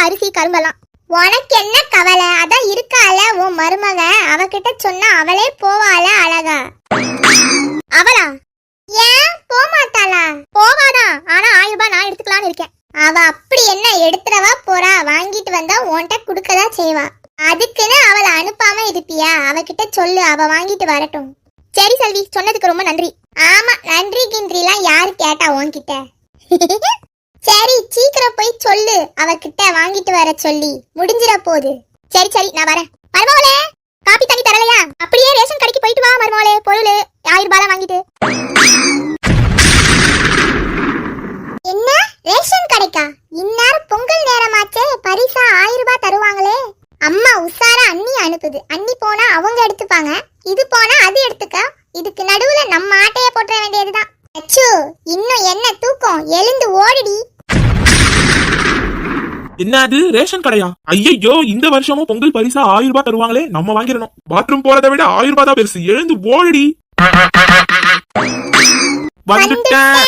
அரிசி கரும்பெல்லாம். உனக்கு என்ன கவலை? அதான் இருக்கால உன் மருமக, அவகிட்ட சொன்னா அவளே போவாள அழகா. அவளா? ஏன் போமாட்டாளா? போவாதான், ஆனா 1000 ரூபாய் நான் எடுத்துக்கலான்னு இருக்கேன். அவ அப்படி என்ன எடுத்துறவா போறா? வாங்கிட்டு வந்தா உன்கிட்ட குடுக்கதான் செய்வா. அதுக்குன்னு அவளை அனுப்பாம இருப்பியா? அவகிட்ட சொல்லு, அவ வாங்கிட்டு வரட்டும். சரி செல்வி, சொன்னதுக்கு ரொம்ப நன்றி. ஆமா, நன்றி கின்றிலாம் யாரு கேட்டா உன்கிட்ட? சரி சீக்கிரம் போய் சொல்லு, அவகிட்ட வாங்கிட்டு வர சொல்லி. முடிஞ்சிட போகுது. சரி சரி, நான் வரேன். மருமகளே, காப்பி தண்ணி தரலையா? அப்படியே ரேஷன் கடைக்கு போயிட்டு வா மருமகளே. பொருள் 1000 ரூபாய் வாங்கிட்டு. என்ன ரேஷன் கடைக்கா? இந்நேரம் பொங்கல் நேரமாச்சே, பரிசா 1000 ரூபாய் தருவாங்களே. அம்மா உசாரா அண்ணி அனுப்புது. அண்ணி போனா அவங்க எடுத்துப்பாங்க, இது போனா அது எடுத்துக்க. இதுக்கு நடுவுல நம்ம ஆட்டைய போட்டுற வேண்டியதுதான். அச்சோ, இன்னும் என்ன தூக்கம்? எழுந்து ஓடிடி. என்ன அது ரேஷன் கடையா? ஐயோ, இந்த வருஷமும் பொங்கல் பரிசா 1000 ரூபாய் தருவாங்களே, நம்ம வாங்கிடணும். பாத்ரூம் போறதை விட 1000 ரூபாய் தான் பெருசு. எழுந்து ஓடிடி. வந்துட்டேன்.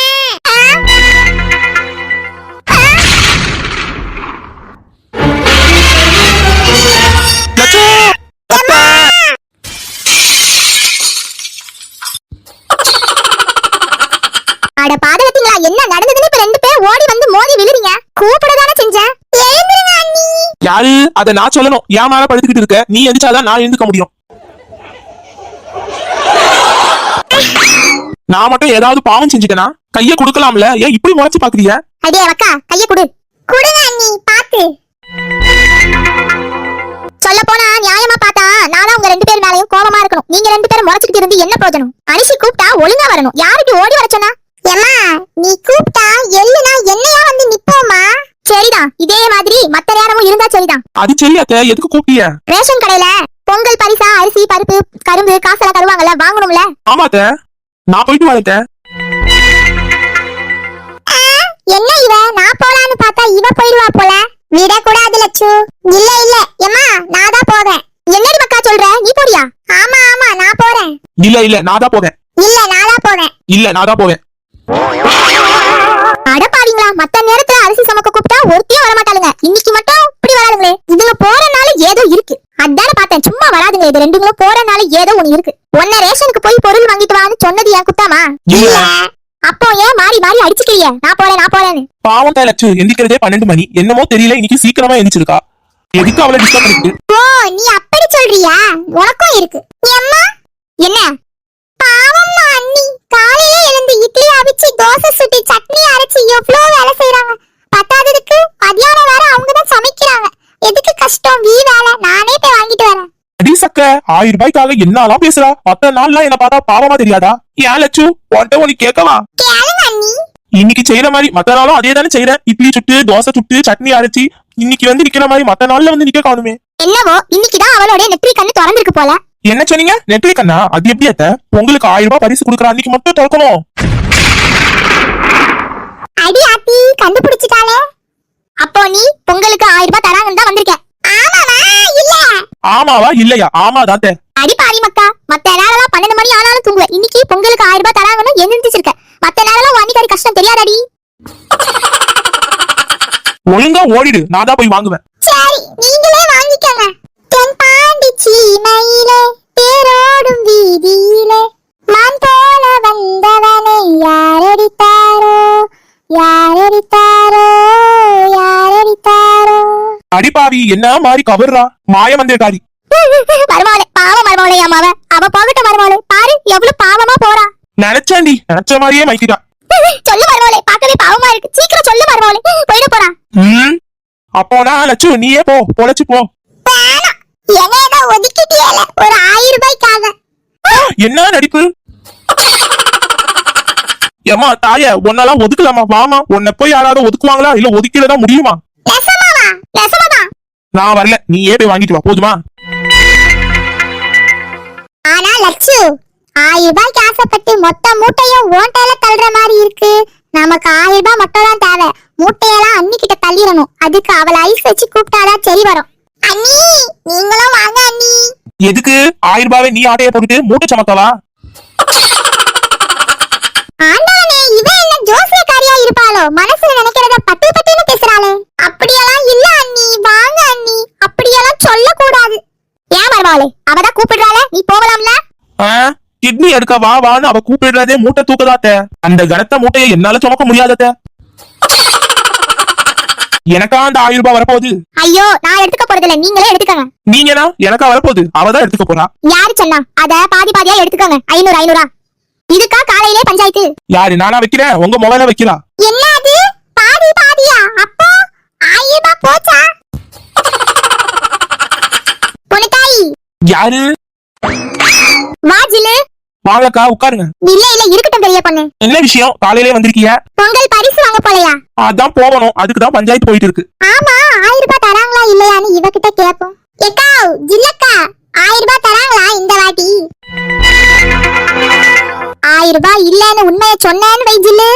அட பாதகத்தீங்களா, என்ன நடந்ததுன்னு இப்ப 2 பேர் ஓடி வந்து மோதி விழுறீங்க. கூப்பிடதானே செஞ்சேன். எழுந்திருங்க அண்ணி. யாரு? அத நான் சொல்லணும். ஏன் மேல படுத்துக்கிட்டு இருக்க? நீ எந்திரிச்சாதான் நான் எழுந்துக்க முடியும். நான் மட்டும் ஏதாவது பாவம் செஞ்சுட்டேனா? கைய குடுக்கலாம்ல, ஏன் இப்படி முறைச்சு பாக்குறீங்க? அடே அக்கா, கைய குடு. குடுங்க அண்ணி, பாத்து. சொல்ல போனா நியாயமா பார்த்தா நானும் உங்க 2 பேர் மேலயும் கோபமா இருக்கணும். நீங்க 2 பேரும் முறைச்சிட்டு இருந்து என்ன பிரயோஜனம்? அரிசி கூப்பிட்டா ஒழுங்கா வரணும். யாருக்கு ஓடி வர சொன்னா? ஏமா, நீ கூப்பிட்டா எல்லுனா என்னையா வந்து நிப்போமா? சரிதான், இதே மாதிரி மத்த நேரமும் இருந்தா சரிதான். அது சரி அத்தை, எதுக்கு கூப்பிட்டீங்க? ரேஷன் கடையில பொங்கல் பரிசா அரிசி பருப்பு கரும்பு காசெல்லாம் தருவாங்கல்ல, வாங்கணும்ல. ஆமா அத்தை, நான் போயிட்டு வரேன். என்ன இவ, நான் போலான்னு பார்த்தா இவ போயிடுவா போல. விட கூடாது லட்சு. இல்ல இல்ல ஏமா, நான் தான் போறேன். என்னடி மக்கா சொல்ற? நீ போறியா? ஆமா ஆமா, நான் போறேன். இல்ல நான் தான் போவேன். இல்ல நான் தான் போறேன். இல்ல நான் தான் போவேன். அட பாவீங்களா, மத்த நேரத்துல அரிசி சமக்க கூப்பிட்டா ஒருத்தியும் வர மாட்டாளுங்க. இன்னைக்கு மட்டும் இப்படி வராதுங்களே. இதுங்க போறனால ஏதோ இருக்கு. அதானே பார்த்தேன், சும்மா வராதுங்க. இது 2ங்களும் போறனால ஏதோ ஒண்ணு இருக்கு. உன்ன ரேஷனுக்கு போய் பொருள் வாங்கிட்டு வான்னு சொன்னது என் குத்தாமா? இல்ல. அப்போ ஏன் மாறி மாறி அடிச்சுக்கிறீங்க? நான் போறேன்னு. பாவம் தான் லட்சு, எந்திக்கிறதே 12 மணி. என்னமோ தெரியல, இன்னைக்கு சீக்கிரமா எந்திரிச்சிருக்கா. எதுக்கு அவளை டிஸ்டர்ப் பண்ணிட்டு? ஓ, நீ அப்படி சொல்றியா? உனக்கும் இருக்கு. அம்மா என்ன பாவம்மா அண்ணி, காலையில எழுந்து இட்லி அவிச்சு தோசை சுட்டு சட்னி அரைச்சு எவ்வளவு வேலை செய்யறாங்க. பத்தாததுக்கு மதியானம் வேற அவங்கதான் சமைக்கிறாங்க. எதுக்கு கஷ்டம்? வீ வேலை நானே போய் வாங்கிட்டு வரேன். அடி சக்க, 1000 ரூபாய்க்காக என்னலாம் பேசுறா? மத்த நாள்லாம் என்ன பார்த்தா பாவமா தெரியாதா? ஏன் லட்சு, உனக்கு கேட்கவா? கேளுங்க அண்ணி. இன்னைக்கு செய்யற மாதிரி மத்த நாளும் அதே தானே செய்யறேன். இட்லி சுட்டு தோசை சுட்டு சட்னி அரைச்சி இன்னைக்கு வந்து நிக்கிற மாதிரி மத்த நாள்ல வந்து நிக்க காணுமே. என்னவோ இன்னைக்குதான் அவளோட நெற்றி கண்ணு திறந்திருக்கு போல. என்ன சொன்னீங்க? நெற்றி கண்ணா? அது எப்படி அத்த? உங்களுக்கு 1000 ரூபாய் பரிசு கொடுக்குற அன்னைக்கு மட்டும் திறக்கணும். அடி ஆத்தி, கண்டுபிடிச்சிட்டாலே. அப்போ நீ பொங்கலுக்கு 1000 ரூபாய் தராங்கன்னு தான் வந்திருக்க. ஆமாவா இல்ல? ஆமாவா இல்லையா? ஆமாதான். அடி பாரி மக்கா, மத்த நேரம்லாம் 12 மணி ஆனாலும் தூங்குவ. இன்னைக்கு பொங்கலுக்கு 1000 ரூபாய் தராங்கன்னு எந்திரிச்சிருக்க. மத்த நேரம்லாம் வண்டிக்காரி கஷ்டம் தெரியாதடி. ஒழுங்கா ஓடிடு, நான் தான் போய் வாங்குவேன். சரி, நீங்களே வாங்கிக்கங்க. தென்பாண்டி சீமையிலே தேரோடும் வீதியிலே மான் போல வந்தவனை யாரடித்தாரோ யாரடித்தாரோ யாரடித்தாரோ. அடிப்பாவி, என்ன மாதிரி கவர்றா மாயமந்திரக்காரி. மருமகளே, பாவம் மருமகளே. அம்மாவ அவ போகட்டும் மருமகளே. பாரு எவ்வளவு பாவமா போறா. நினைச்சாண்டி, நினைச்ச மாதிரியே மைக்கிட்டா. சொல்லு மருமகளே, பார்க்கவே பாவமா இருக்கு. சீக்கிரம் சொல்லு மருமகளே, போயிட போறா. அப்போனா லட்சு நீயே போ, பொழைச்சு போ. என்னையத ஒதுக்கிட்டியல ஒரு 1000 ரூபாய்க்காக. என்ன நடிப்பு? ஏமா தாய, உன்னெல்லாம் ஒதுக்கலாமா? வாமா, உன்னை போய் யாராவது ஒதுக்குவாங்களா? இல்ல ஒதுக்கிடதா முடியுமா? நெசமாவா? நெசமாதான். நான் வரல, நீயே போய் வாங்கிட்டு வா, போதுமா? ஆனா லட்சு, 1000 ரூபாய்க்கு ஆசைப்பட்டு மொத்த மூட்டையும் ஓட்டையில தள்ளுற மாதிரி இருக்கு. நமக்கு 1000 ரூபாய் மட்டும் தான் தேவை. மூட்டையெல்லாம் அண்ணி கிட்ட தள்ளிடணும். அதுக்கு அவளை ஐஸ் வச்சு கூப்பிட்டாதான் சரி வரும். அண்ணி, நீங்களும் வாங்க அண்ணி. எதுக்கு 1000 ரூபாவை நீ ஆட்டைய போட்டுட்டு மூட்டை சமக்கவா? ஆண்டவனே, இவன் என்ன ஜோசியக்காரியா இருப்பாளோ? மனசுல நினைக்கிறத பட்டு பட்டுன்னு பேசுறாளே. அப்படியெல்லாம் இல்ல அண்ணி. கிட்னி எடுக்க வா வான்னு அவ கூப்பிடுறதே மூட்டை தூக்கதாத்த. அந்த கனத்த மூட்டையை என்னால சுமக்க முடியாதத்த. எனக்கா அந்த 1000 ரூபாய் வரப்போகுது. ஐயோ நான் எடுத்துக்க போறதில்ல, நீங்களே எடுத்துக்கங்க. நீங்கனா எனக்கா வரப்போகுது, அவதான் எடுத்துக்க போறா. யாரு சொன்னா? அத பாதி பாதியா எடுத்துக்கங்க. 500 500. இதுக்கா காலையிலே பஞ்சாயத்து? யாரு நானா வைக்கிறேன், உங்க மொபைல வைக்கிறா. என்ன அது பாதி பாதியா? அப்போ 1000 ரூபாய் போச்சா? பொண்ணுதாய் யாரு? வா ஜில்லு. வாங்கக்கா உட்காருங்க. இல்ல இல்ல இருக்கட்டும் பெரிய பொண்ணு. என்ன விஷயம், காலையிலே வந்திருக்கீங்க? பொங்கல் பரிசு வாங்க போலையா? அதான் போகணும், அதுக்குதான் பஞ்சாயத்து போயிட்டு இருக்கு. ஆமா 1000 ரூபாய் தராங்களா இல்லையான்னு இவகிட்ட கேப்போம். ஏக்கா ஜில்லக்கா 1000 ரூபாய் தராங்களா இந்த வாட்டி? 1000 ரூபாய் இல்லன்னு உண்மையை சொன்னேன்னு வை ஜில்லு,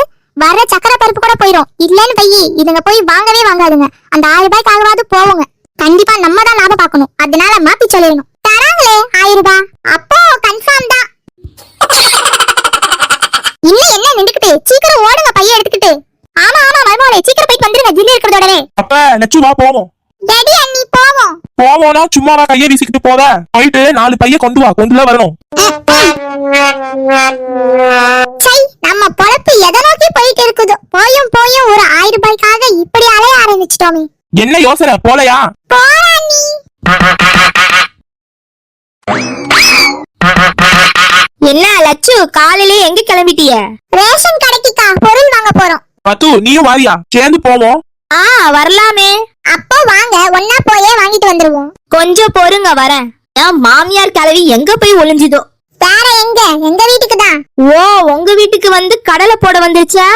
வர சக்கரை பருப்பு கூட போயிரும். இல்லன்னு வை, இதுங்க போய் வாங்கவே வாங்காதுங்க. அந்த 1000 ரூபாய்க்காகவாது போவோங்க. கண்டிப்பா நம்ம தான் லாபம் பார்க்கணும், அதனால மாத்தி சொல்லிடணும். தராங்களே 1000 ரூபாய், அப்போ கன்ஃபார்ம் தான். இன்னும் என்ன நின்னுக்கிட்டு, சீக்கிரம் ஓடுங்க பைய எடுத்துக்கிட்டு. ஆமா ஆமா மருமகளே, சீக்கிரம் போய் வந்துருங்க ஜில்லு இருக்கிறதோடவே. அப்ப லட்சு வா போவோம். ரெடி அண்ணி போவோம். போவோம்னா சும்மாவா கையை வீசிக்கிட்டு போத? போயிட்டு 4 பைய கொண்டு வா, கொண்டுல வரணும். சை, நம்ம பொழப்பு எதை நோக்கி போயிட்டு இருக்குதோ. போயும் போயும் ஒரு 1000 ரூபாய்க்காக இப்படி அலைய ஆரம்பிச்சிட்டோமே. என்ன யோசனை, போலையா? போறா நீ. என்ன லட்சு, காலையிலே எங்க கிளம்பிட்டிய? ரேஷன் கடைக்குக்கா பொருள் வாங்க போறோம். பத்து நீயும் வாரியா, சேர்ந்து போவோம். வரலாமே. அப்போ வாங்க ஒன்னா போயே வாங்கிட்டு வந்துருவோம். கொஞ்சம் பொறுங்க, வரேன். என் மாமியார் கிளவி எங்க போய் ஒளிஞ்சுதோ? வேற எங்க, எங்க வீட்டுக்கு தான். ஓ, உங்க வீட்டுக்கு வந்து கடலை போட வந்துருச்சா?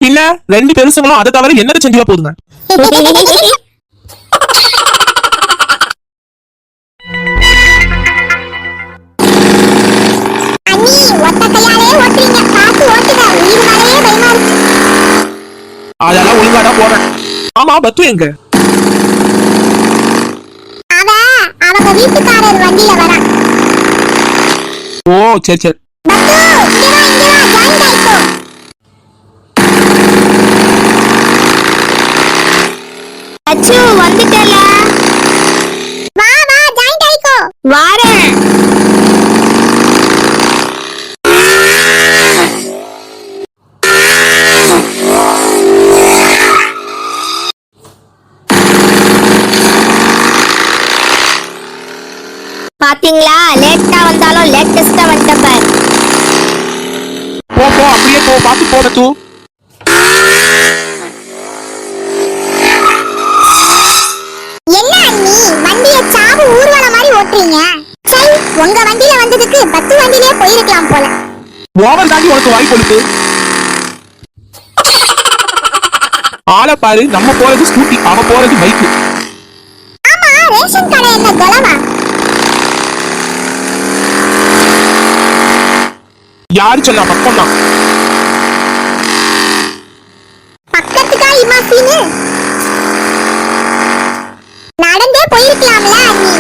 பின்ன 2 பெருசுங்களும் அதை தவிர என்னது செஞ்சுவா போதுங்க. அண்ணி ஒத்த கையாலே ஓட்டுறீங்க, பார்த்து ஓட்டுங்க. உயிர் மேலேயே பயமா இருக்கு. அதெல்லாம் ஒழுங்காதான் போறேன். ஆமா பத்து எங்க? அவங்க வீட்டுக்காரர் வண்டியில வரா. ஓ சரி சரி. பத்து இங்க வா ஜாயின் ஆயிக்கோ. லட்சு வந்துட்டல. வா வா ஜாயின் ஆயிக்கோ. வாரேன். பாத்தீங்களா, லேட்டா வந்தாலும் லேட்டஸ்டா வந்துட்ட பாரு. போ போ, அப்படியே போ, பாத்து போ பத்து. என்ன அண்ணி வண்டிய சாவு ஊர்வலம் மாதிரி ஓட்டுறீங்க? சை, உங்க வண்டியில வந்ததுக்கு பத்து வண்டியிலே போயிருக்கலாம் போல. ஓவர் தாண்டி உனக்கு வாய் கொடுத்து. ஆளை பாரு, நம்ம போறது ஸ்கூட்டி, அவ போறது பைக்கு. ஆமா ரேஷன் கடை என்ன கொலவா? யாரு சொன்னா? பக்கம் தான். பக்கத்துக்கா இமாசின்னு நடந்தே போயிருக்கலாம்ல அண்ணி.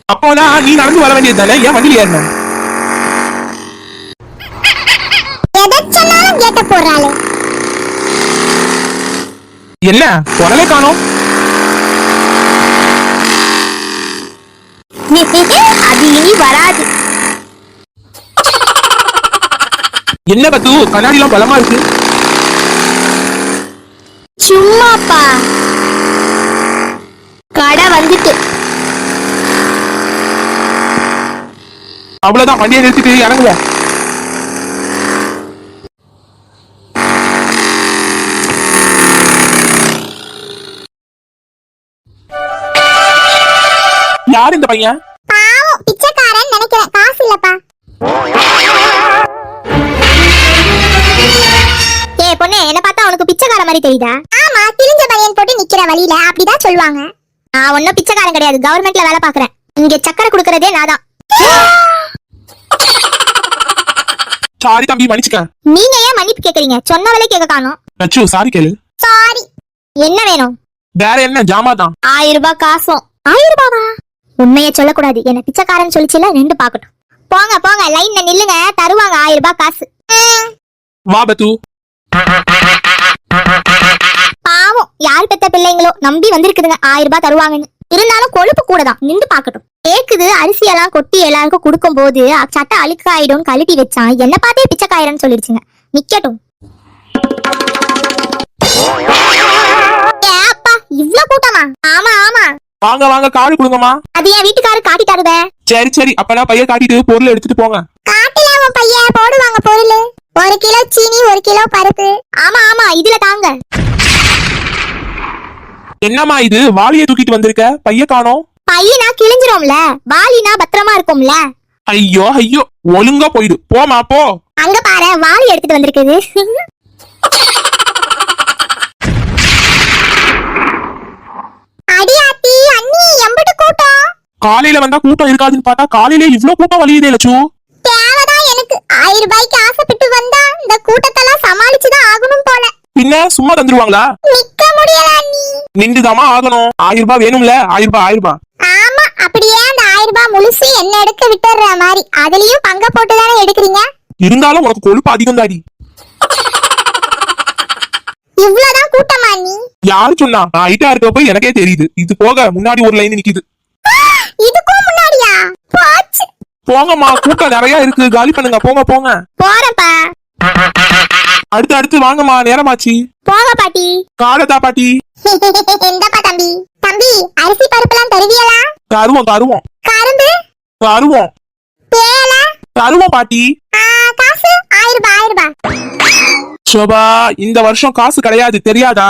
அப்போதான் நீ நடந்து வர வேண்டியது தானே, ஏன் வண்டியில் ஏறின? எதை சொன்னாலும் கேட்ட போறாளே. என்ன குரலே காணோம்? அது இனி வராது. என்ன பத்து, கண்ணாடி எல்லாம் பலமா இருக்கு. சும்மாப்பா, கடை வந்துட்டு. அவ்வளவுதான், வண்டியை நிறுத்திட்டு இறங்குவ. யார் இந்த பையன்? பாவம் பிச்சைக்காரன் நினைக்கிறேன், காசு இல்லப்பா. ஏ பொண்ணே, என்ன பார்த்தா உனக்கு பிச்சைக்கார மாதிரி தெரியுதா? ஆமா, கிழிஞ்ச பனியன் போட்டு நிக்கிற வழியில அப்படிதான் சொல்லுவாங்க. நான் ஒன்னும் பிச்சைக்காரன் கிடையாது, கவர்மெண்ட்ல வேலை பாக்குறேன். இங்க சக்கரை குடுக்கறதே நாதான். சாரி தம்பி, மன்னிச்சுக்க. நீங்க ஏன் மன்னிப்பு கேக்குறீங்க? சொன்னவளே கேட்க காணோம். லட்சு சாரி கேளு. சாரி. என்ன வேணும்? வேற என்ன, ஜாமா தான். 1000 ரூபாய் காசும். 1000 ரூபாவா? உண்மையை சொல்லக்கூடாது, என்ன பிச்சைக்காரன் சொல்லிச்சுல, 2 பாக்கட்டும். போங்க போங்க, லைன்ல நில்லுங்க, தருவாங்க 1000 ரூபாய் காசு. வா பத்து. பாவம், யார் பெத்த பிள்ளைங்களோ நம்பி வந்திருக்குதுங்க 1000 ரூபாய் தருவாங்கன்னு. இருந்தாலும் கொழுப்பு கூட தான், நின்று பாக்கட்டும். கேக்குது அரிசி எல்லாம் கொட்டி எல்லாருக்கும் கொடுக்கும் போது சட்டை அழுக்காயிடும் கழட்டி வச்சான். என்ன பார்த்தே பிச்சைக்காயிரன்னு சொல்லிடுச்சுங்க. நிக்கட்டும். அப்பா இவ்ளோ கூட்டமா? ஆமா ஆமா. வாங்க வாங்க காடு கொடுங்கம்மா. அது என் வீட்டுக்காரரு காட்டிட்டாருவே. சரி சரி அப்பனா பையன் காட்டிட்டு பொருள் எடுத்துட்டு போங்க. காட்டுல உன் பையன் போடுவாங்க பொருள். 1 கிலோ சீனி 1 கிலோ பருப்பு. ஆமா ஆமா இதுல தாங்க. என்னம்மா இது வாளியை தூக்கிட்டு வந்திருக்க, பைய காணோம்? பையனா கிழிஞ்சிரோம்ல, வாளினா பத்திரமா இருக்கும்ல. ஐயோ ஐயோ ஒழுங்கா போயிடு, போமா போ. அங்க பாரு வாளி எடுத்துட்டு வந்திருக்குது. அடியாத்தி அண்ணி எம்பட்டு கூட்டம். காலையில வந்தா கூட்டம் இருக்காதுன்னு பார்த்தா காலையில இவ்ளோ கூட்டம் வலியுதே லட்சு. தேவைதான் எனக்கு. 1000 ரூபாய்க்கு ஆசைப்பட்டு வந்தா இந்த கூட்டத்தெல்லாம் சமாளிச்சுதான் ஆகணும் போல. பின்ன சும்மா தந்துருவாங்களா? நிக்க முடியல அண்ணி. நின்றுதாமா ஆகணும். 1000 ரூபாய் வேணும்ல? 1000 ரூபாய். ஆமா அப்படியே அந்த 1000 ரூபாய் முழுசு என்ன எடுக்க விட்டுற மாதிரி. அதுலயும் பங்க போட்டு தானே எடுக்கிறீங்க. இருந்தாலும் உனக்கு கொழுப்பு அதிகம் தாடி. இவ்வளவுதான் கூட்டமா நீ? யாரு சொன்னா? நான் ஹைட்டா இருக்க போய் எனக்கே தெரியுது. இது போக முன்னாடி ஒரு லைன் நிக்குது. இதுக்கும் முன்னாடியா? போச்சு. போங்கம்மா கூட்டம் நிறைய இருக்கு, காலி பண்ணுங்க. போங்க போங்க. போறப்பா. அடுத்து அடுத்து வாங்கம்மா, நேரமாச்சு. போங்க பாட்டி. காலதா பாட்டி. எந்தப்பா தம்பி? தம்பி அரிசி பருப்புலாம் தருவியலா? தருவோம் தருவோம். கரும்பு? தருவோம். பேல? தருவோம் பாட்டி. காசு 1000 ரூபாய். சோபா இந்த வருஷம் காசு கிடையாது தெரியாதா?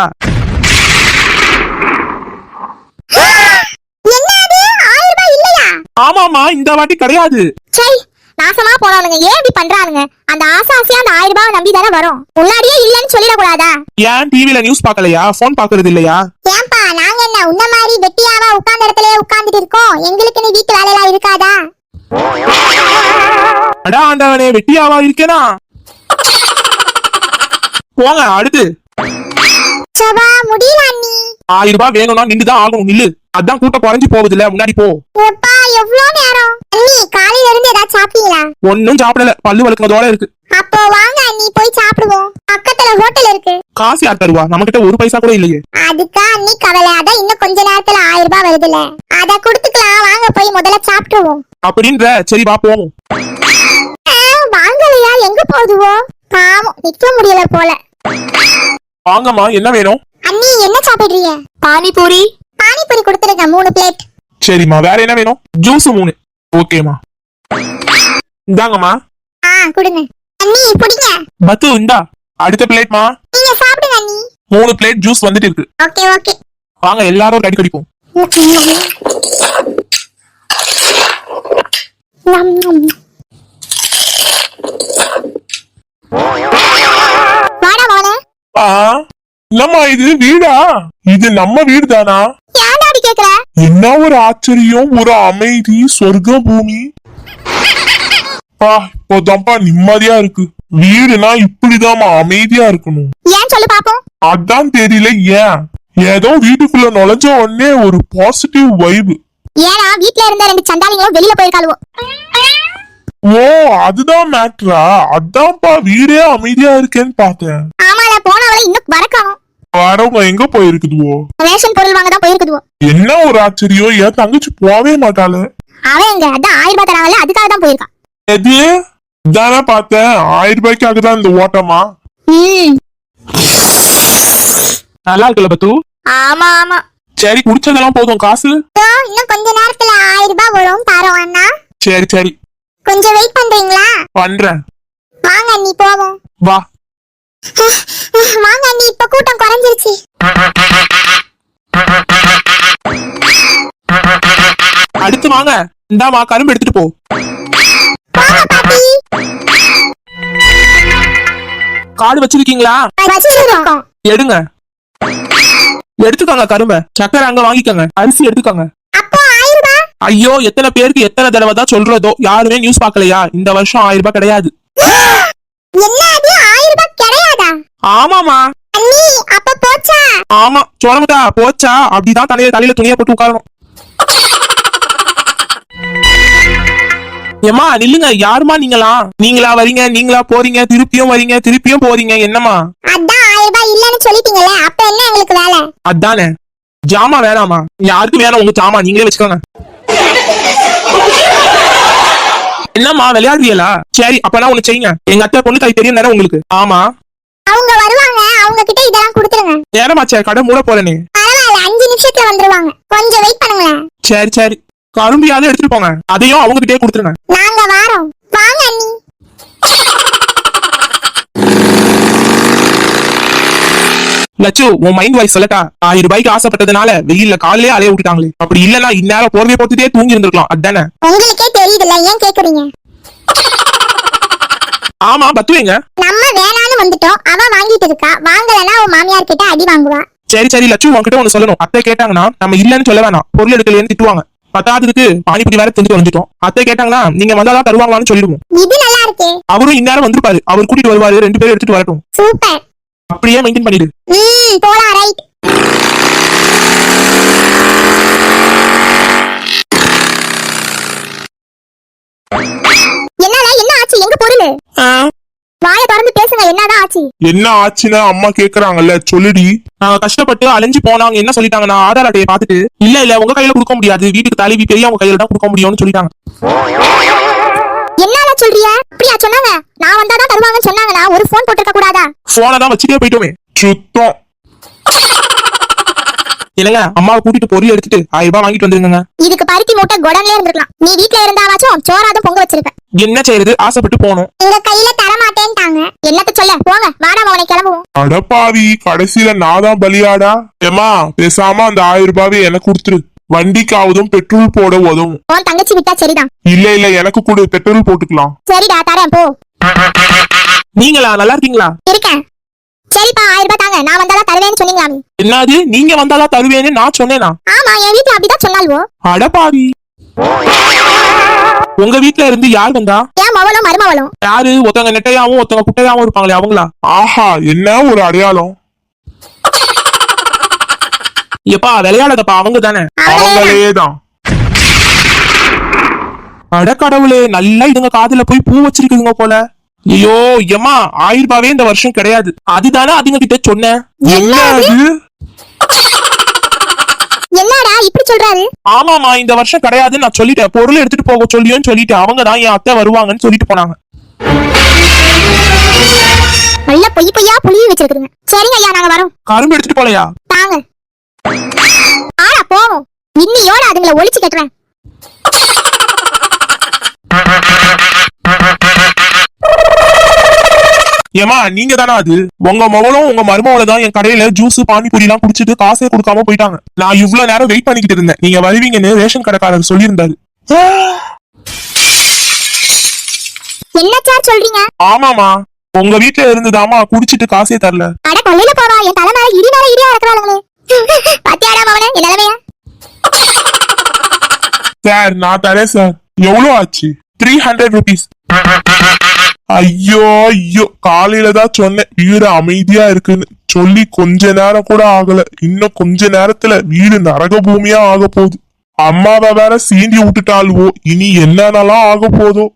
என்னது 1000 ரூபாய் இல்லையா? ஆமாமா இந்த வாட்டி கிடையாது. சை நாசமா போறானுங்க. ஏன் இப்படி பண்றானுங்க? அந்த ஆசாசியா அந்த 1000 ரூபாய் நம்பி தானே வரும். முன்னாடியே இல்லன்னு சொல்லிட கூடாதா? ஏன் டிவில நியூஸ் பாக்கலையா? போன் பாக்குறது இல்லையா? ஏன்பா நாங்க என்ன உன்ன மாதிரி வெட்டியாவா உட்கார்ந்த இடத்துலயே உட்கார்ந்துட்டு இருக்கோம்? எங்களுக்கு நீ வீட்டு வேலையெல்லாம் இருக்காதா? அடா ஆண்டவனே வெட்டியாவா இருக்கேனா? போங்க அடுத்து. சபா முடியல அண்ணி. 1000 ரூபாய் வேணும்னா நின்றுதான் ஆகணும். நில்லு, அதான் கூட்டம் குறைஞ்சு போகுதுல, முன்னாடி போ. எப்பா எவ்வளவு நேரம்? அண்ணி காலையில இருந்து ஏதாவது சாப்பிட்டீங்களா? ஒன்னும் சாப்பிடல, பல்லு வளர்க்கறதோட இருக்கு. அப்போ வாங்க அண்ணி போய் சாப்பிடுவோம். பக்கத்துல ஹோட்டல் இருக்கு. காசு யார் தருவா? நம்ம கிட்ட 1 பைசா கூட இல்லையே. அதுக்கா அண்ணி கவலை. அதான் இன்னும் கொஞ்ச நேரத்துல 1000 ரூபாய் வருதுல, அத குடுத்துக்கலாம். வாங்க போய் முதல்ல சாப்பிட்டுருவோம். அப்படின்ற சரி வா போவோம். வாங்கலையா? எங்க போதுவோ? பாவம் நிக்க முடியல போல. வாங்கம்மா என்ன வேணும்? அண்ணி என்ன சாப்பிடுறீங்க? பானிபூரி. பானிபூரி கொடுத்துருங்க 3 பிளேட். சரிம்மா வேற என்ன வேணும்? ஜூஸ் 3. ஓகேமா இந்தாங்கம்மா. கொடுங்க அண்ணி. புடிங்க. பத்து இந்தா அடுத்த பிளேட்மா. நீங்க சாப்பிடுங்க அண்ணி. 3 பிளேட் ஜூஸ் வந்துட்டு இருக்கு. Okay okay. வாங்க எல்லாரும் ஒரு அடி கடிப்போம். வாடா வாடா. என்னம்மா இது வீடா? இது நம்ம வீடு தானா? ஏன்டா அப்படி கேக்குற? என்ன ஒரு ஆச்சரியம், ஒரு அமைதி, சொர்க்க பூமி. இப்போதான்ப்பா நிம்மதியா இருக்கு. வீடுனா இப்படிதாம்மா அமைதியா இருக்கணும். ஏன் சொல்லு பாப்போம். அதான் தெரியல ஏன். ஏதோ வீட்டுக்குள்ள நுழைஞ்ச உடனே ஒரு பாசிட்டிவ் வைப். ஏன்னா வீட்ல இருந்த 2 சண்டாளிங்களும் வெளியில போயிருக்காளுவோ. ஓ அதுதான் மேட்ரா? அதான்ப்பா வீடே அமைதியா இருக்கேன்னு பார்த்தேன். ஆமால போனவளை இன்னும் வரக்கானோம். வரவங்க எங்க போயிருக்குதுவோ? ரேஷன் பொருள் வாங்க தான் போயிருக்குதுவோ. என்ன ஒரு ஆச்சரியம், ஏன் தங்கச்சி போவே மாட்டாளு? அவன் எங்க அதான் 1000 ரூபாய் தராங்கல்ல, அதுக்காக தான் போயிருக்கான். எது தானே பார்த்தேன். 1000 ரூபாய்க்காக தான் இந்த ஓட்டமா? நல்லா இருக்குல்ல பத்து? ஆமா ஆமா. சரி குடிச்சதெல்லாம் போதும், காசு இன்னும் கொஞ்ச நேரத்துல 1000 ரூபாய் வரும். தரோம் அண்ணா. சரி சரி கொஞ்சம் வெயிட் பண்றீங்களா? பண்றேன். வாங்க அண்ணி போவோம். வா வாங்க அண்ணி, இப்ப கூட்டம் குறைஞ்சிருச்சு. அடுத்து வாங்க. இந்தாமா கரும்பு எடுத்துட்டு போ. போங்க பாட்டி. காடு வச்சிருக்கீங்களா? வச்சிருக்கோம். எடுங்க. எடுத்துக்கோங்க கரும்பை. சக்கரை அங்க வாங்கிக்கோங்க. அரிசி எடுத்துக்கோங்க. அப்போ 1000 ரூபாய்? ஐயோ எத்தனை பேருக்கு எத்தனை தடவை தான் சொல்றதோ, யாருமே நியூஸ் பாக்கலையா? இந்த வருஷம் 1000 ரூபாய் கிடையாது. என்ன அது 1000 ரூபாய் கிடையாதா? ஆமாமா. அண்ணி அப்ப போச்சா? ஆமா சோழமுட்டா போச்சா? அப்படிதான் தலையில துணியை போட்டு உட்காரணும். ஏமா நில்லுங்க. யாருமா நீங்களா? நீங்களா வரீங்க, நீங்களா போறீங்க, திருப்பியும் வரீங்க, திருப்பியும் போறீங்க. என்னமா? அதான் 1000 ரூபாய் இல்லன்னு சொல்லிட்டீங்கல்ல, அப்ப என்ன எங்களுக்கு வேலை? அதானே. ஜாமா வேணாமா? யாருக்கும் வேணாம் உங்க ஜாமா, நீங்களே வச்சுக்கோங்க. என்னம்மா விளையாடுவீங்களா? சரி அப்பனா ஒண்ணு செய்யுங்க, எங்க அத்தை பொண்ணு தாய் தெரியும் தானே உங்களுக்கு? ஆமா. அவங்க வருவாங்க, அவங்க கிட்ட இதெல்லாம் கொடுத்துருங்க. நேரமாச்சே, கடை மூட போறேனே. பரவாயில்ல, 5 நிமிஷத்துல வந்துருவாங்க, கொஞ்சம் வெயிட் பண்ணுங்களேன். சரி சரி, கரும்பியாவது எடுத்துட்டு போங்க, அதையும் அவங்க கிட்டே கொடுத்துருங்க. நாங்க வாரோம், வாங்க அண்ணி. லட்சு, உன் மைண்ட் வாய்ஸ் சொல்லட்டா? 1000 ரூபாய்க்கு ஆசைப்பட்டதுனால வெயில்ல காலையிலே அலைய விட்டுட்டாங்களே. அப்படி இல்லன்னா இந்நேரம் போர்வை போட்டுட்டே தூங்கி இருந்திருக்கலாம், அதானே? உங்களுக்கே தெரியுதுல்ல, ஏன் கேக்குறீங்க? ஆமா, பத்துவீங்க. நம்ம வேணான்னு வந்துட்டோம், அவ வாங்கிட்டு இருக்கா. வாங்கலன்னா அவ மாமியார் கிட்ட அடி வாங்குவா. சரி சரி லட்சு, உன்கிட்ட ஒண்ணு சொல்லணும். அத்தை கேட்டாங்கன்னா நம்ம இல்லன்னு சொல்ல வேணாம், பொருள் எடுக்கலையேன்னு திட்டுவாங்க. பத்தாவதுக்கு பானிபுரி வேற திண்டு வந்துட்டோம். அத்தை கேட்டாங்கன்னா நீங்க வந்தாதான் தருவாங்களான்னு சொல்லிடுவோம். இது நல்லா இருக்கே. அவரும் இந்நேரம் வந்திருப்பாரு, அவர் கூட்டிட்டு வருவாரு, 2 பேரும் எடுத்துட்டு வரட்டும். சூப்பர். அப்படியே மெயின்டைன் பண்ணிடு. போலாம், ரைட். என்னால என்ன ஆச்சு? எங்க பொருள்? வாயை திறந்து பேசுங்க, என்னதான் ஆச்சு? என்ன ஆச்சுன்னா அம்மா கேக்குறாங்கல்ல, சொல்லுடி. நாங்க கஷ்டப்பட்டு அலைஞ்சு போனாங்க, என்ன சொல்லிட்டாங்கன்னா ஆதார் அட்டையை பார்த்துட்டு இல்ல உங்க கையில கொடுக்க முடியாது, வீட்டுக்கு தலைவி பெரியவங்க கையில தான் கொடுக்க முடியும்னு சொல்லிட்டாங்க. என்னடா சொல்றிய? அப்படியா சொன்னாங்க? நான் வந்தாதான் தருவாங்கன்னு சொன்னாங்கன்னா ஒரு போன் போட்டுக்க கூடாதா? போனை தான் வச்சுட்டே போயிட்டோமே. சுத்தம். இல்லங்க, அம்மாவை கூட்டிட்டு பொருள் எடுத்துட்டு 1000 ரூபாய் வாங்கிட்டு வந்துருங்க. இதுக்கு பருத்தி மூட்டை குடம்ல இருந்திருக்கலாம். நீ வீட்ல இருந்தாவாச்சும் சோறாதும் பொங்க வச்சிருக்க. என்ன செய்யறது, ஆசைப்பட்டு போனோம். எங்க கையில தர மாட்டேன்ட்டாங்க. என்னத்த சொல்ல, போங்க, வாடா மவனை, கிளம்புவோம். அடப்பாவி, கடைசியில நான் தான் பலியாடா. ஏமா, பேசாம அந்த 1000 ரூபாவை எனக்கு கொடுத்துரு, வண்டிக்காவதும் பெட்ரோல் போட உதவும். உன் தங்கச்சி விட்டா சரிதான். இல்ல எனக்கு கொடு, பெட்ரோல் போட்டுக்கலாம். சரிடா, தரேன், போ. நீங்களா? நல்லா இருக்கீங்களா? இருக்கேன். சரிப்பா, 1000 ரூபாய் தாங்க, நான் வந்தாதான் தருவேன்னு சொன்னீங்களாமே. என்னது, நீங்க வந்தாதான் தருவேன்னு நான் சொன்னேனா? ஆமா, என் வீட்டுல அப்படிதான் சொன்னால்வோ. அடப்பாவி, உங்க வீட்ல இருந்து யார் வந்தா? என் மவளும் மருமவளும். யாரு? ஒருத்தவங்க நெட்டையாவும் ஒருத்தவங்க குட்டையாவும் இருப்பாங்களே, அவங்களா? ஆஹா, என்ன ஒரு அடையாளம். எப்பா விளையாடதப்பா, அவங்க தானே? அவங்களேதான். அடக்கடவுளே, நல்லா இதுங்க காதுல போய் பூ வச்சிருக்குதுங்க போல. ஐயோ ஏமா, 1000 ரூபாவே இந்த வருஷம் கிடையாது, அதுதானே அதுங்க கிட்ட சொன்னேன். என்ன அது? என்னடா இப்படி சொல்றாரு? ஆமாமா, இந்த வருஷம் கிடையாதுன்னு நான் சொல்லிட்டேன், பொருள் எடுத்துட்டு போக சொல்லியோன்னு சொல்லிட்டேன். அவங்க தான் என் அத்தை வருவாங்கன்னு சொல்லிட்டு போனாங்க. நல்ல பொய்யா புளிய வச்சிருக்குங்க. சரிங்க ஐயா, நாங்க வரோம். கரும்பு எடுத்துட்டு போலையா? தாங்க. ஆடா போவோம், இன்னியோட அதுங்களை ஒளிச்சு கட்டுறேன். ஏமா, நீங்க தானே அது? உங்க மகளும் உங்க மருமகளும் தான் என் கடையில ஜூஸ் பானிபூரி எல்லாம் குடிச்சிட்டு காசே கொடுக்காம போயிட்டாங்க. நான் இவ்வளவு நேரம் வெயிட் பண்ணிக்கிட்டு இருந்தேன், நீங்க வருவீங்கன்னு ரேஷன் கடைக்காரர் சொல்லியிருந்தாரு. என்ன சார் சொல்றீங்க? ஆமாமா, உங்க வீட்டுல இருந்துதாமா குடிச்சிட்டு காசே தரல. அட கொள்ளையில போவா, என் தலை மேல இடியா இறக்குறாளுங்களே. பாத்தியாடா மவனே, என் நிலைமையா? சார், நான் தரேன் சார். எவ்வளவு ஆச்சு? 300 rupees. ஐயோ ஐயோ, காலையில தான் சொன்னேன் வீடு அமைதியா இருக்குன்னு. சொல்லி கொஞ்ச நேரம் கூட ஆகல, இன்னும் கொஞ்ச நேரத்துல வீடு நரக பூமியா ஆக போகுது. அம்மாவை வேற சீண்டி விட்டுட்டாளுவோ, இனி என்னென்னலாம் ஆக போதோ.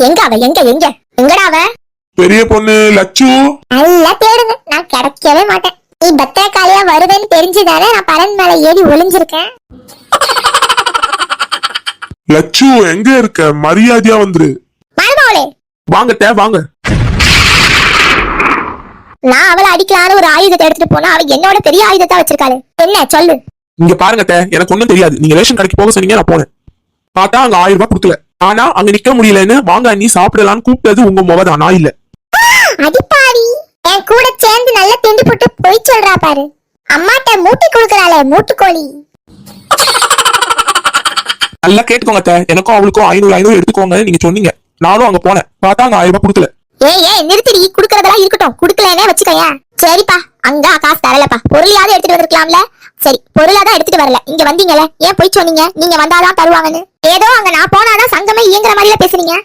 எங்க அவ? எங்கடா அவ? பெரிய பொண்ணு லட்சு. நல்லா தேடுங்க, நான் கிடைக்கவே மாட்டேன். நீ பத்திரக்காளியா வருவேன்னு தெரிஞ்சுதானே நான் பரன் மேல ஏறி ஒளிஞ்சிருக்கேன். லட்சு, எங்க இருக்க? மரியாதையா வந்துரு. மருமவளே, வாங்க வாங்க. நான் அவளை அடிக்கலான்னு ஒரு ஆயுதத்தை எடுத்துட்டு போனா அவ என்னோட பெரிய ஆயுதத்தை வச்சிருக்காளு. என்ன சொல்லு? இங்க பாருங்க, எனக்கு ஒண்ணும் தெரியாது. நீங்க ரேஷன் கடைக்கு போக சொன்னீங்க, நான் போனேன். பார்த்தா அங்க 1000 ரூபாய் கொடுக்கல. ஆனா அங்க நிக்க முடியலன்னு வாங்க நீ சாப்பிடலான்னு கூப்பிட்டது உங்க முகதான், நான் இல்ல. அடிப்பாவி, என் கூட சேர்ந்து நல்லா திண்டு போட்டு போய் சொல்றா பாரு. அம்மாட்ட மூட்டி கொடுக்கறாளே, மூட்டுக்கோழி. நல்லா கேட்டுக்கோங்க, எனக்கும் அவளுக்கும் 500 எடுத்துக்கோங்க நீங்க சொன்னீங்க. நானும் அங்க போனேன், பார்த்தா அங்க 1000 ரூபாய் கொடுக்கல. ஏய் நிறுத்திடி, குடுக்கறதெல்லாம் இருக்கட்டும், குடுக்கலனே வச்சுக்கயா. சரிப்பா, அங்க காசு தரலப்பா, பொருளையாவது எடுத்துட்டு வந்திருக்கலாம்ல. சரி, பொருளாதான் எடுத்துட்டு வரல, இங்க வந்தீங்கல, ஏன் போய் சொன்னீங்க நீங்க வந்தாதான் தருவாங்கன்னு? ஏதோ அங்க நான் போனாதான் சங்கமே இயங்குற மாதிரில பேசுறீங்க.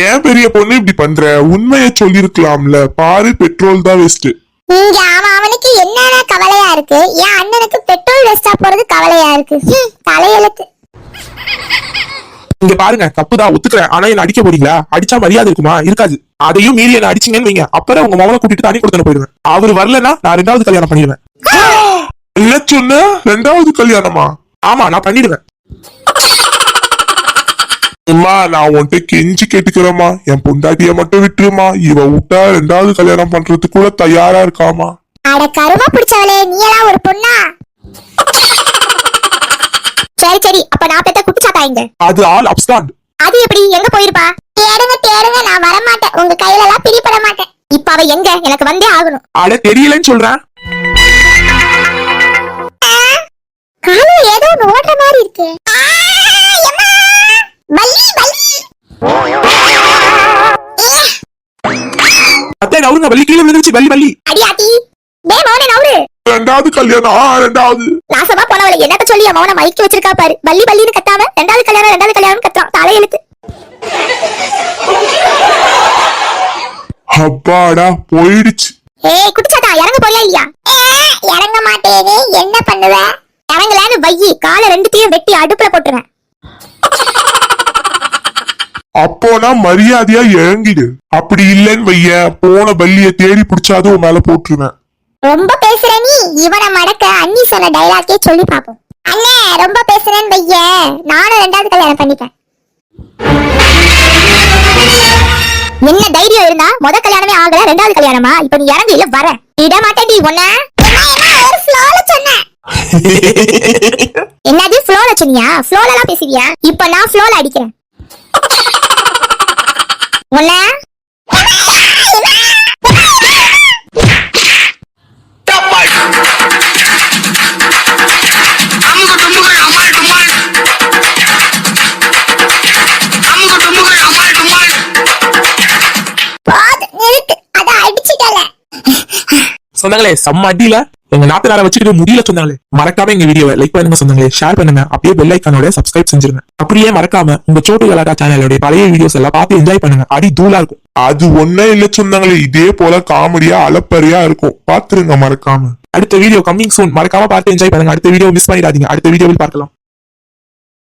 ஏன் பெரிய பொண்ணு இப்படி பண்ற? உண்மையை சொல்லிருக்கலாம்ல. பாரு, பெட்ரோல் தான் வேஸ்ட். இங்க அவனுக்கு என்னென்ன கவலையா இருக்கு, என் அண்ணனுக்கு பெட்ரோல் வேஸ்டா போறது கவலையா இருக்கு. தலையெழுத்து. இங்க பாருங்க, தப்புதான் ஒத்துக்கிறேன். ஆனா என்ன அடிக்க போறீங்களா? அடிச்சா மரியாதை இருக்குமா? இருக்காது. அதையும் மீறி என்ன அடிச்சீங்கன்னு வைங்க, அப்புறம் உங்க மகனை கூட்டிட்டு தனி கொடுத்து போயிடுவேன். அவர் வரலன்னா நான் 2வது கல்யாணம் பண்ணிடுவேன். என்ன சொன்ன? 2வது கல்யாணமா? ஆமா நான் பண்ணிடுவேன். அம்மா நான் உன்கிட்ட கெஞ்சி கேட்டுக்கிறேம்மா, என் பொண்டாட்டிய மட்டும் விட்டுருமா. இவ விட்டா 2வது கல்யாணம் பண்றதுக்கு கூட தயாரா இருக்காமா. அட கருமா பிடிச்சவளே, நீ எல்லாம் ஒரு பொண்ணா? சரி சரி, அப்ப நான் பெத்த குட்டிச்சாத்தா எங்க? அது ஆல் அப்ஸ்டாண்ட். அது எப்படி, எங்க போயிருப்பா? தேடுங்க தேடுங்க, நான் வர மாட்டேன். உங்க கையில எல்லாம் பிடிபட மாட்டேன். இப்ப அவ எங்க? எனக்கு வந்தே ஆகணும். அட தெரியலன்னு சொல்றேன். காலையில ஏதோ ஒண்ணு ஓடுற மாதிரி இருக்கு. பல்லி பல்லி. அத்தை நவுருங்க, வள்ளி கீழே விழுந்துருச்சு. வள்ளி வள்ளி. அடி ஆத்தி, டேய் மௌனே நவுரு. 2வது கல்யாணம் 2வது. நாசமா போனவளை என்னத்த சொல்லி மௌன மயக்கி வச்சிருக்கா பாரு. பல்லி பல்லின்னு கத்தாம 2வது கல்யாணம் கத்துறான். தலை எழுத்து. அப்பாடா போயிடுச்சு. ஏய் குட்டிச்சாத்தா, இறங்க போறியா இல்லையா? இறங்க மாட்டேனே, என்ன பண்ணுவ? இறங்கலன்னு வையி, காலை 2த்தையும் வெட்டி அடுப்புல போட்டுருவேன். அப்போனா மரியாதையா இறங்கிடு. அப்படி இல்லைன்னு வைய, போன பல்லிய தேடி பிடிச்சாது உன் மேல போட்டுருவேன். ரொம்ப பேசுற நீ. இவனை மடக்க அண்ணி சொன்ன டைலாக்கே சொல்லி பாப்போம். அண்ணே ரொம்ப பேசுறேன்னு வைய, நானும் 2வது கல்யாணம் பண்ணிப்பேன். என்ன தைரியம் இருந்தா முத கல்யாணமே ஆகல, 2வது கல்யாணமா? இப்ப நீ இறங்கி இல்ல வர விட மாட்டேன்டி உன்ன. ஒரு ஃப்ளோல சொன்னேன். என்னது ஃப்ளோல சொன்னியா? ஃப்ளோல எல்லாம் பேசுவியா? இப்ப நான் ஃப்ளோல அடிக்கிறேன் உன்ன. நிறுத்து, அத அடிச்சுட்டல. சொன்னாங்களே செம்ம அடியில எங்க நாத்தனார வச்சுக்கிட்டு முடியல சொன்னாங்களே. மறக்காம எங்க வீடியோவை லைக் பண்ணுங்க சொன்னாங்களே, ஷேர் பண்ணுங்க, அப்படியே பெல் ஐக்கானோட சப்ஸ்கிரைப் செஞ்சிருங்க. அப்படியே மறக்காம உங்க சோட்டு கலாட்டா சேனலோட பழைய வீடியோஸ் எல்லாம் பார்த்து என்ஜாய் பண்ணுங்க. அடி தூளா இருக்கும். அது ஒண்ணே இல்ல சொன்னாங்களே, இதே போல காமெடியா அலப்பறையா இருக்கும். பாத்துருங்க மறக்காம. அடுத்த வீடியோ கம்மிங் சூன். மறக்காம பார்த்து என்ஜாய் பண்ணுங்க. அடுத்த வீடியோ மிஸ் பண்ணிடாதீங்க. அடுத்த வீடியோவில் பார்க்கலாம்.